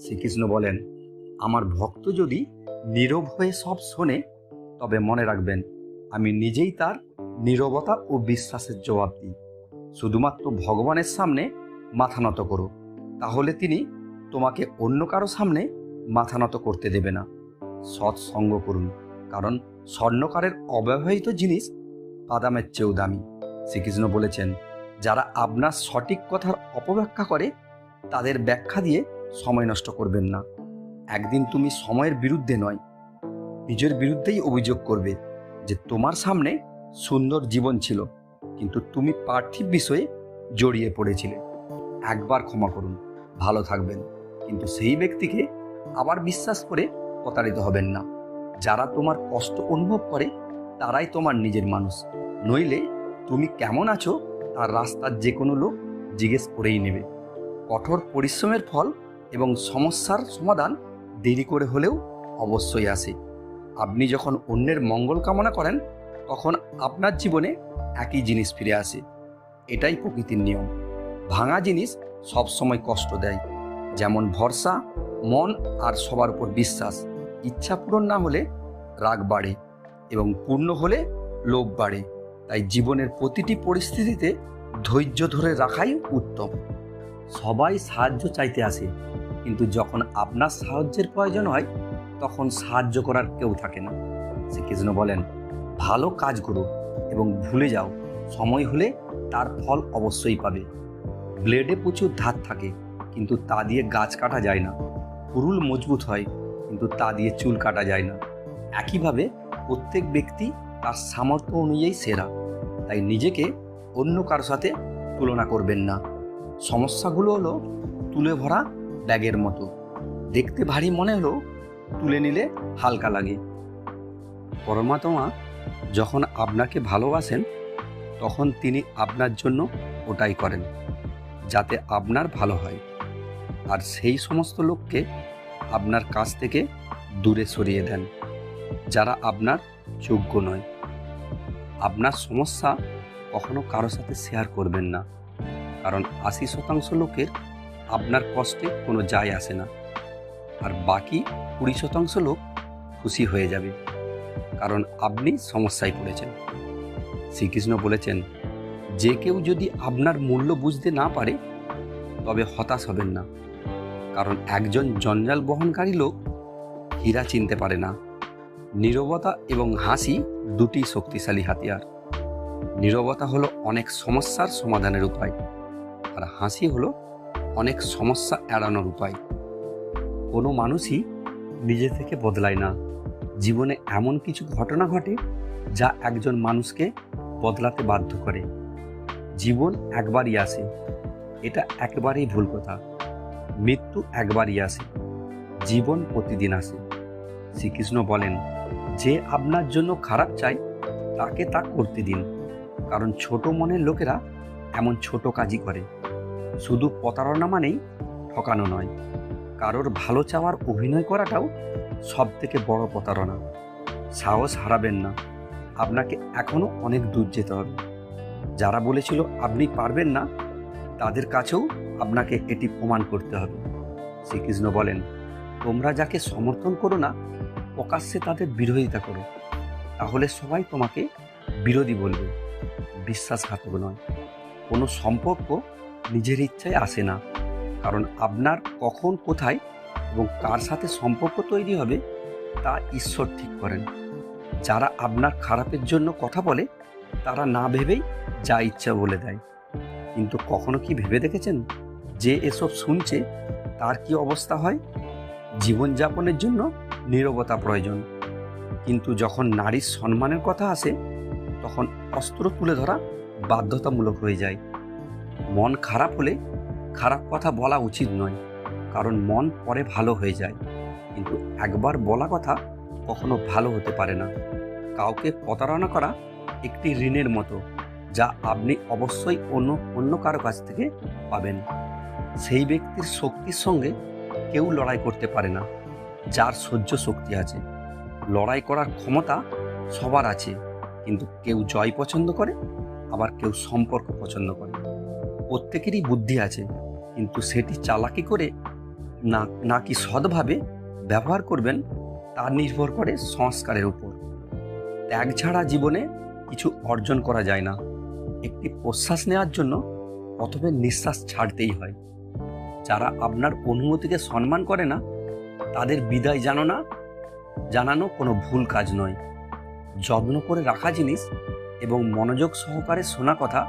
শ্রীকৃষ্ণ বলেন, আমার ভক্ত যদি নীরব হয়ে সব শোনে, তবে মনে রাখবেন আমি নিজেই তার নীরবতা ও বিশ্বাসের জবাব দিই। শুধুমাত্র ভগবানের সামনে মাথা নত করো, তাহলে তিনি তোমাকে অন্য কারো সামনে মাথা নত করতে দেবে না। সৎসঙ্গ করুন, কারণ স্বর্ণকারের অব্যবহৃত জিনিস বাদামের চেয়েও দামি। শ্রীকৃষ্ণ বলেছেন, যারা আপনার সঠিক কথার অপব্যাখ্যা করে তাদের ব্যাখ্যা দিয়ে সময় নষ্ট করবেন না। একদিন তুমি সময়ের বিরুদ্ধে নয়, নিজের বিরুদ্ধেই অভিযোগ করবে যে তোমার সামনে সুন্দর জীবন ছিল, কিন্তু তুমি পার্থিব বিষয়ে জড়িয়ে পড়েছিলে। একবার ক্ষমা করুন, ভালো থাকবেন, কিন্তু সেই ব্যক্তিকে আবার বিশ্বাস করে প্রতারিত হবেন না। যারা তোমার কষ্ট অনুভব করে তারাই তোমার নিজের মানুষ, নইলে তুমি কেমন আছো তার রাস্তার যে কোনো লোক জিজ্ঞেস করেই নেবে। কঠোর পরিশ্রমের ফল এবং সমস্যার সমাধান দেরি করে হলেও অবশ্যই আসে। আপনি যখন অন্যের মঙ্গল কামনা করেন, তখন আপনার জীবনে একই জিনিস ফিরে আসে। এটাই প্রকৃতির নিয়ম। ভাঙা জিনিস সবসময় কষ্ট দেয়, যেমন ভরসা, মন আর সবার উপর বিশ্বাস। ইচ্ছা পূরণ না হলে রাগ বাড়ে এবং পূর্ণ হলে লোভ বাড়ে। তাই জীবনের প্রতিটি পরিস্থিতিতে ধৈর্য ধরে রাখাই উত্তম। সবাই সাহায্য চাইতে আসে, কিন্তু যখন আপনার সাহায্যের প্রয়োজন হয় তখন সাহায্য করার কেউ থাকে না। শ্রীকৃষ্ণ বলেন, ভালো কাজ করো এবং ভুলে যাও, সময় হলে তার ফল অবশ্যই পাবে। ব্লেডে প্রচুর ধার থাকে, কিন্তু তা দিয়ে গাছ কাটা যায় না। কুরুল মজবুত হয়, কিন্তু তা দিয়ে চুল কাটা যায় না। একইভাবে প্রত্যেক ব্যক্তি তার সামর্থ্য অনুযায়ী সেরা। তাই নিজেকে অন্য কারোর সাথে তুলনা করবেন না। সমস্যাগুলো হলো তুলে ভরা ব্যাগের মতো, দেখতে ভারী মনে হলো, তুলে নিলে হালকা লাগে। পরমাত্মা যখন আপনাকে ভালোবাসেন, তখন তিনি আপনার জন্য ওটাই করেন যাতে আপনার ভালো হয়, আর সেই সমস্ত লোককে আপনার কাছ থেকে দূরে সরিয়ে দেন যারা আপনার যোগ্য নয়। আপনার সমস্যা কখনো কারো সাথে শেয়ার করবেন না, কারণ 80% লোকের আপনার কষ্টে কোনো যায় আসে না, আর বাকি 20% লোক খুশি হয়ে যাবে, কারণ আপনি সমস্যায় পড়েছেন। শ্রীকৃষ্ণ বলেছেন, যে কেউ যদি আপনার মূল্য বুঝতে না পারে তবে হতাশ হবেন না, কারণ একজন জঞ্জাল বহনকারী লোক হীরা চিনতে পারে না। নীরবতা এবং হাসি দুটি শক্তিশালী হাতিয়ার। নীরবতা হলো অনেক সমস্যার সমাধানের উপায়, আর হাসি হলো অনেক সমস্যা এড়ানোর উপায়। কোনো মানুষই নিজে থেকে বদলায় না। জীবনে এমন কিছু ঘটনা ঘটে যা একজন মানুষকে বদলাতে বাধ্য করে। জীবন একবারই আসে, এটা একেবারেই ভুল কথা। মৃত্যু একবারই আসে, জীবন প্রতিদিন আসে। শ্রীকৃষ্ণ বলেন, যে আপনার জন্য খারাপ চায় তাকে তা করতে দিন, কারণ ছোট মনের লোকেরা এমন ছোট কাজই করে। শুধু প্রতারণা মানেই ঠকানো নয়, কারোর ভালো চাওয়ার অভিনয় করাটাও সব থেকে বড় প্রতারণা। সাহস হারাবেন না, আপনাকে এখনো অনেক দূর যেতে হবে। যারা বলেছিল আপনি পারবেন না, তাদের কাছেও আপনাকে এটি প্রমাণ করতে হবে। শ্রীকৃষ্ণ বলেন, তোমরা যাকে সমর্থন করো না, প্রকাশ্যে তাদের বিরোধিতা করো, তাহলে সবাই তোমাকে বিরোধী বলবে। বিশ্বাসঘাতক নয়। কোনো সম্পর্ক নিজের ইচ্ছায় আসে না, কারণ আপনার কখন, কোথায় এবং কার সাথে সম্পর্ক তৈরি হবে তা ঈশ্বর ঠিক করেন। যারা আপনার খারাপের জন্য কথা বলে তারা না ভেবেই যা ইচ্ছা বলে দেয়, কিন্তু কখনো কি ভেবে দেখেছেন যে এসব শুনছে তার কি অবস্থা হয়? জীবনযাপনের জন্য নীরবতা প্রয়োজন, কিন্তু যখন নারীর সম্মানের কথা আসে তখন অস্ত্র তুলে ধরা বাধ্যতামূলক হয়ে যায়। মন খারাপ হলে খারাপ কথা বলা উচিত নয়, কারণ মন পরে ভালো হয়ে যায়, কিন্তু একবার বলা কথা কখনো ভালো হতে পারে না। কাউকে প্রতারণা করা একটি ঋণের মতো, যা আপনি অবশ্যই অন্য কারো কাছ থেকে পাবেন। সেই ব্যক্তির শক্তির সঙ্গে কেউ লড়াই করতে পারে না যার সহ্য শক্তি আছে। লড়াই করার ক্ষমতা সবার আছে, কিন্তু কেউ জয় পছন্দ করে, আবার কেউ সম্পর্ক পছন্দ করে। প্রত্যেকেরই বুদ্ধি আছে, কিন্তু সেটি চালাকি করে না নাকি সৎভাবে ব্যবহার করবেন তা নির্ভর করে সংস্কারের উপর। ত্যাগ ছাড়া জীবনে কিছু অর্জন করা যায় না। একটি প্রশ্বাস নেওয়ার জন্য প্রথমে নিঃশ্বাস ছাড়তেই হয়। যারা আপনার অনুমতিকে সম্মান করে না, তাদের বিদায় জানানো কোনো ভুল কাজ নয়। যত্ন করে রাখা জিনিস এবং মনোযোগ সহকারে শোনা কথা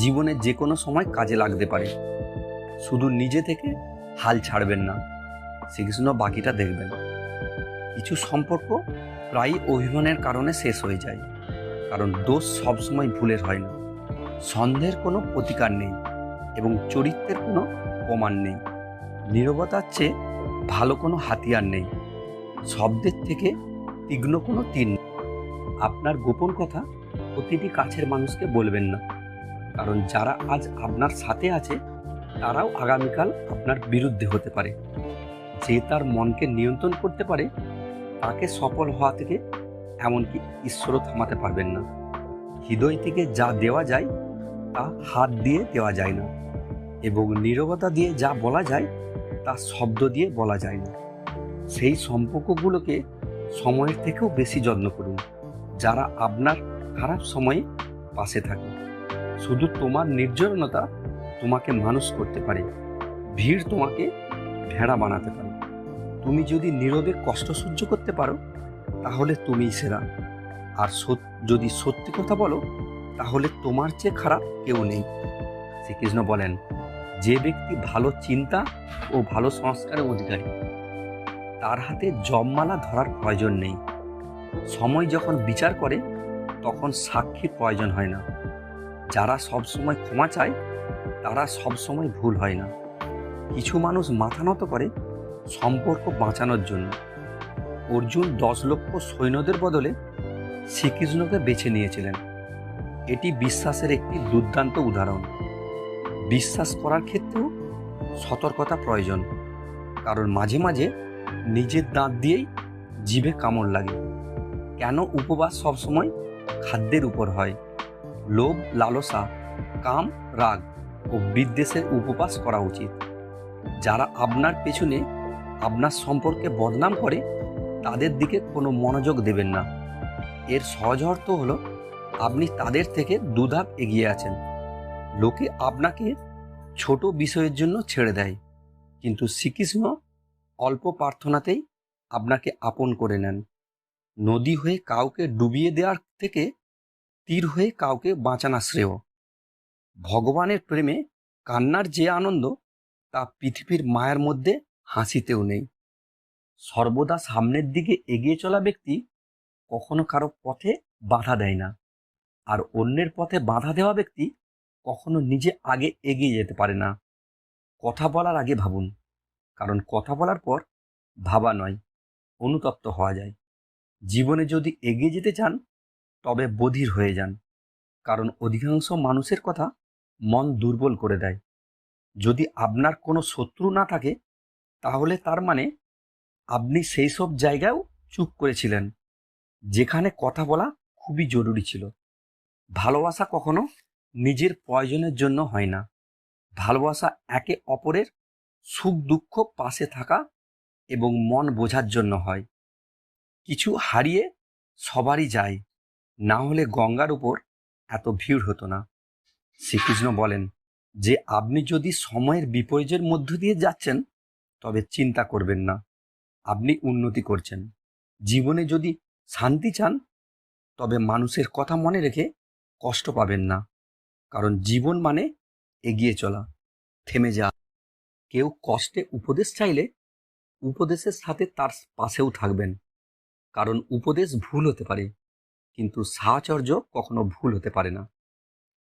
জীবনে যে কোনো সময় কাজে লাগতে পারে। শুধু নিজে থেকে হাল ছাড়বেন না, শ্রীকৃষ্ণ বাকিটা দেখবেন। কিছু সম্পর্ক প্রায়ই অভিমানের কারণে শেষ হয়ে যায়, কারণ দোষ সবসময় ভুলের হয় না। সন্দেহের কোনো প্রতিকার নেই এবং চরিত্রের কোনো প্রমাণ নেই। নীরবতার চেয়ে ভালো কোনো হাতিয়ার নেই। শব্দের থেকে তীক্ষ্ণ কোনো তীর নেই। আপনার গোপন কথা প্রতিটি কাছের মানুষকে বলবেন না, কারণ যারা আজ আপনার সাথে আছে তারাও আগামীকাল আপনার বিরুদ্ধে হতে পারে। যে তার মনকে নিয়ন্ত্রণ করতে পারে তাকে সফল হওয়া থেকে এমনকি ঈশ্বরও থামাতে পারবেন না। হৃদয় থেকে যা দেওয়া যায় তা হাত দিয়ে দেওয়া যায় না, এবং নীরবতা দিয়ে যা বলা যায় তা শব্দ দিয়ে বলা যায় না। সেই সম্পর্কগুলোকে সময়ের থেকেও বেশি যত্ন করুন, যারা আপনার খারাপ সময়ে পাশে থাকে। শুধু তোমার নির্জনতা তোমাকে মানুষ করতে পারে, ভিড় তোমাকে ভেড়া বানাতে পারে। তুমি যদি নীরবে কষ্ট সহ্য করতে পারো তাহলে তুমিই সেরা। আর যদি সত্যি কথা বলো তাহলে তোমার চেয়ে খারাপ কেউ নেই। শ্রীকৃষ্ণ বলেন, যে ব্যক্তি ভালো চিন্তা ও ভালো সংস্কারের অধিকারী তার হাতে জপমালা ধরার প্রয়োজন নেই। সময় যখন বিচার করে তখন সাক্ষীর প্রয়োজন হয় না। যারা সবসময় ক্ষমা চায় তারা সবসময় ভুল হয় না। কিছু মানুষ মাথা নত করে সম্পর্ক বাঁচানোর জন্য। অর্জুন 10 লক্ষ সৈন্যদের বদলে শ্রীকৃষ্ণকে বেছে নিয়েছিলেন। এটি বিশ্বাসের একটি দুর্দান্ত উদাহরণ। বিশ্বাস করার ক্ষেত্রেও সতর্কতা প্রয়োজন, কারণ মাঝে মাঝে নিজের দাঁত দিয়েই জিভে কামড় লাগে। কেন উপবাস সবসময় খাদ্যের উপর হয়? লোভ, লালসা, কাম, রাগ ও বিদ্বেষের উপবাস করা উচিত। যারা আপনার পেছনে আপনার সম্পর্কে বদনাম করে তাদের দিকে কোনো মনোযোগ দেবেন না। এর সহজ অর্থ হলো আপনি তাদের থেকে দুধাপ এগিয়ে আছেন। লোকে আপনাকে ছোট বিষয়ের জন্য ছেড়ে দেয়, কিন্তু শ্রীকৃষ্ণ অল্প প্রার্থনাতেই আপনাকে আপন করে নেন। নদী হয়ে কাউকে ডুবিয়ে দেওয়ার থেকে তীর হয়ে কাউকে বাঁচানো শ্রেয়। ভগবানের প্রেমে কান্নার যে আনন্দ তা পৃথিবীর মায়ের মধ্যে হাসিতেও নেই। সর্বদা সামনের দিকে এগিয়ে চলা ব্যক্তি কখনো কারো পথে বাধা দেয় না, আর অন্যের পথে বাধা দেওয়া ব্যক্তি কখনো নিজে আগে এগিয়ে যেতে পারে না। কথা বলার আগে ভাবুন, কারণ কথা বলার পর ভাবা নয়, অনুতপ্ত হওয়া যায়। জীবনে যদি এগিয়ে যেতে চান তবে বধির হয়ে যান, কারণ অধিকাংশ মানুষের কথা মন দুর্বল করে দেয়। যদি আপনার কোনো শত্রু না থাকে তাহলে তার মানে আপনি সেই সব জায়গায়ও চুপ করেছিলেন যেখানে কথা বলা খুবই জরুরি ছিল। ভালোবাসা কখনো নিজের প্রয়োজনের জন্য হয় না। ভালোবাসা একে অপরের সুখ দুঃখ পাশে থাকা এবং মন বোঝার জন্য হয়। কিছু হারিয়ে সবারই যায়, না হলে গঙ্গার উপর এত ভিড় হতো না। শ্রীকৃষ্ণ বলেন যে আপনি যদি সময়ের বিপর্যয়ের মধ্য দিয়ে যাচ্ছেন তবে চিন্তা করবেন না, আপনি উন্নতি করছেন। জীবনে যদি শান্তি চান তবে মানুষের কথা মনে রেখে কষ্ট পাবেন না, কারণ জীবন মানে এগিয়ে চলা, থেমে যাওয়া। কেউ কষ্টে উপদেশ চাইলে উপদেশের সাথে তার পাশেও থাকবেন, কারণ উপদেশ ভুল হতে পারে কিন্তু সাহচর্য কখনো ভুল হতে পারে না।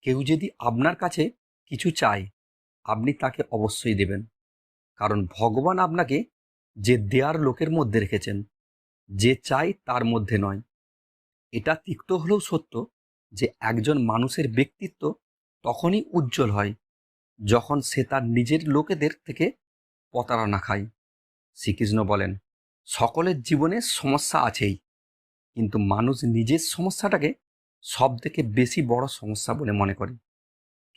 কেউ যদি আপনার কাছে কিছু চায় আপনি তাকে অবশ্যই দেবেন, কারণ ভগবান আপনাকে যে দেয়ার লোকের মধ্যে রেখেছেন, যে চাই তার মধ্যে নয়। এটা তিক্ত হলেও সত্য যে একজন মানুষের ব্যক্তিত্ব তখনই উজ্জ্বল হয় যখন সে তার নিজের লোকেদের থেকে প্রতারণা খায়। শ্রীকৃষ্ণ বলেন, সকলের জীবনে সমস্যা আছেই, কিন্তু মানুষ নিজের সমস্যাটাকে সব থেকে বেশি বড় সমস্যা বলে মনে করে।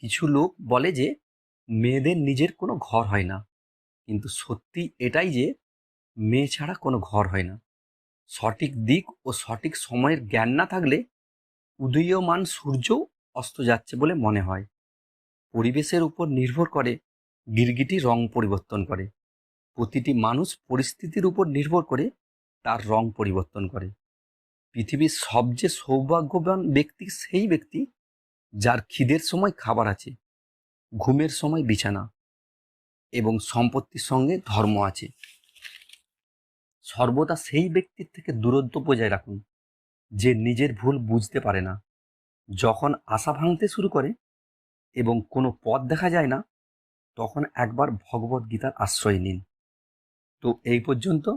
কিছু লোক বলে যে মেয়েদের নিজের কোনো ঘর হয় না, কিন্তু সত্যি এটাই যে মেয়ে ছাড়া কোনো ঘর হয় না। সঠিক দিক ও সঠিক সময়ের জ্ঞান না থাকলে উদীয়মান সূর্য অস্ত যাচ্ছে বলে মনে হয়। পরিবেশের উপর নির্ভর করে গিরগিটি রং পরিবর্তন করে। প্রতিটি মানুষ পরিস্থিতির উপর নির্ভর করে তার রং পরিবর্তন করে। পৃথিবীর সবচেয়ে সৌভাগ্যবান ব্যক্তি সেই ব্যক্তি যার খিদের সময় খাবার আছে, ঘুমের সময় বিছানা এবং সম্পত্তির সঙ্গে ধর্ম আছে। সর্বদা সেই ব্যক্তির থেকে দূরত্ব বজায় রাখুন যে নিজের ভুল বুঝতে পারে না। যখন আশা ভাঙতে শুরু করে এবং কোনো পথ দেখা যায় না, তখন একবার ভগবদ গীতার আশ্রয় নিন। তো এই পর্যন্ত।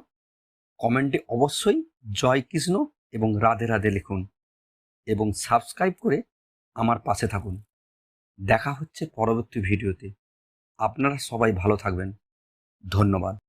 কমেন্টে অবশ্যই জয় কৃষ্ণ এবং রাধে রাধে লিখুন এবং সাবস্ক্রাইব করে আমার পাশে থাকুন। দেখা হচ্ছে পরবর্তী ভিডিওতে। আপনারা সবাই ভালো থাকবেন। ধন্যবাদ।